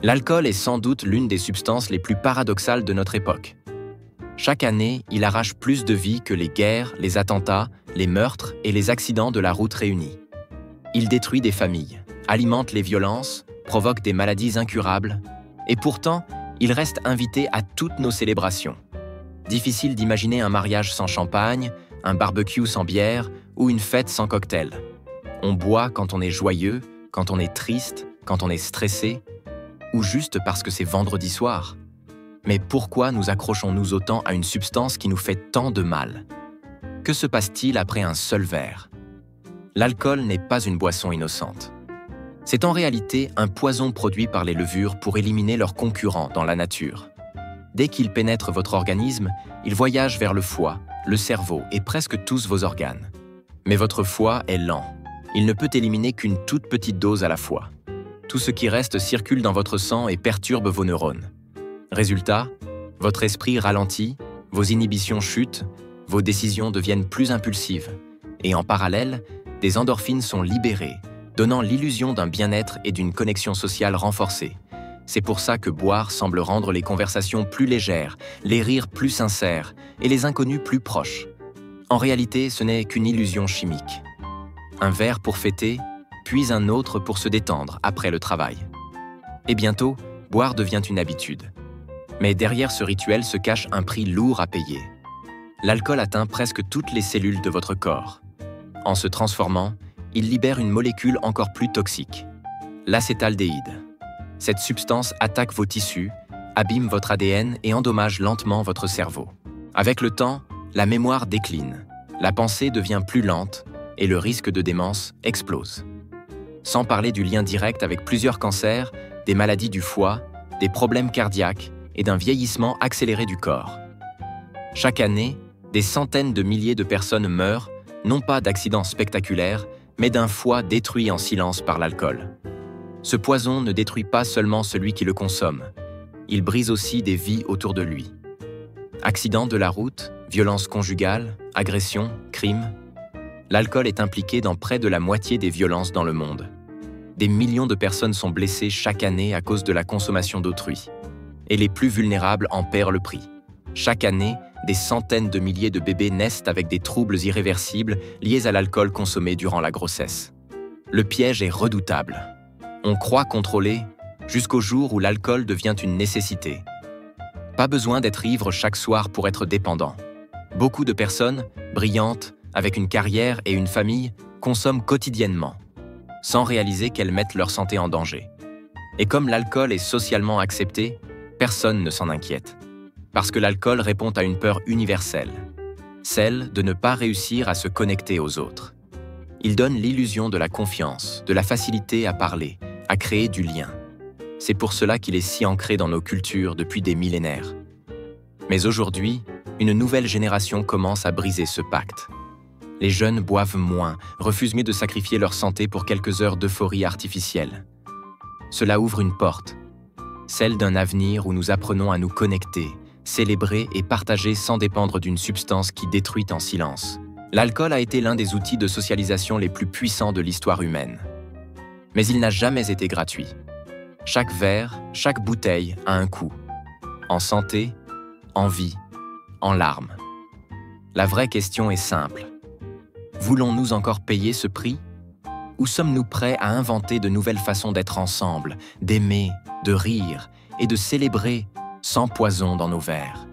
L'alcool est sans doute l'une des substances les plus paradoxales de notre époque. Chaque année, il arrache plus de vies que les guerres, les attentats, les meurtres et les accidents de la route réunis. Il détruit des familles, alimente les violences, provoque des maladies incurables, et pourtant, il reste invité à toutes nos célébrations. Difficile d'imaginer un mariage sans champagne, un barbecue sans bière ou une fête sans cocktail. On boit quand on est joyeux, quand on est triste, quand on est stressé, ou juste parce que c'est vendredi soir. Mais pourquoi nous accrochons-nous autant à une substance qui nous fait tant de mal? Que se passe-t-il après un seul verre? L'alcool n'est pas une boisson innocente. C'est en réalité un poison produit par les levures pour éliminer leurs concurrents dans la nature. Dès qu'il pénètre votre organisme, il voyage vers le foie, le cerveau et presque tous vos organes. Mais votre foie est lent. Il ne peut éliminer qu'une toute petite dose à la fois. Tout ce qui reste circule dans votre sang et perturbe vos neurones. Résultat, votre esprit ralentit, vos inhibitions chutent, vos décisions deviennent plus impulsives. Et en parallèle, des endorphines sont libérées, donnant l'illusion d'un bien-être et d'une connexion sociale renforcée. C'est pour ça que boire semble rendre les conversations plus légères, les rires plus sincères et les inconnus plus proches. En réalité, ce n'est qu'une illusion chimique. Un verre pour fêter, puis un autre pour se détendre après le travail. Et bientôt, boire devient une habitude. Mais derrière ce rituel se cache un prix lourd à payer. L'alcool atteint presque toutes les cellules de votre corps. En se transformant, il libère une molécule encore plus toxique, l'acétaldéhyde. Cette substance attaque vos tissus, abîme votre ADN et endommage lentement votre cerveau. Avec le temps, la mémoire décline, la pensée devient plus lente et le risque de démence explose. Sans parler du lien direct avec plusieurs cancers, des maladies du foie, des problèmes cardiaques et d'un vieillissement accéléré du corps. Chaque année, des centaines de milliers de personnes meurent, non pas d'accidents spectaculaires, mais d'un foie détruit en silence par l'alcool. Ce poison ne détruit pas seulement celui qui le consomme, il brise aussi des vies autour de lui. Accidents de la route, violences conjugales, agressions, crimes. L'alcool est impliqué dans près de la moitié des violences dans le monde. Des millions de personnes sont blessées chaque année à cause de la consommation d'autrui. Et les plus vulnérables en paient le prix. Chaque année, des centaines de milliers de bébés naissent avec des troubles irréversibles liés à l'alcool consommé durant la grossesse. Le piège est redoutable. On croit contrôler jusqu'au jour où l'alcool devient une nécessité. Pas besoin d'être ivre chaque soir pour être dépendant. Beaucoup de personnes, brillantes, avec une carrière et une famille, consomment quotidiennement, sans réaliser qu'elles mettent leur santé en danger. Et comme l'alcool est socialement accepté, personne ne s'en inquiète. Parce que l'alcool répond à une peur universelle, celle de ne pas réussir à se connecter aux autres. Il donne l'illusion de la confiance, de la facilité à parler, à créer du lien. C'est pour cela qu'il est si ancré dans nos cultures depuis des millénaires. Mais aujourd'hui, une nouvelle génération commence à briser ce pacte. Les jeunes boivent moins, refusent mieux de sacrifier leur santé pour quelques heures d'euphorie artificielle. Cela ouvre une porte, celle d'un avenir où nous apprenons à nous connecter, célébrer et partager sans dépendre d'une substance qui détruit en silence. L'alcool a été l'un des outils de socialisation les plus puissants de l'histoire humaine. Mais il n'a jamais été gratuit. Chaque verre, chaque bouteille a un coût. En santé, en vie, en larmes. La vraie question est simple. Voulons-nous encore payer ce prix? Ou sommes-nous prêts à inventer de nouvelles façons d'être ensemble, d'aimer, de rire et de célébrer sans poison dans nos verres?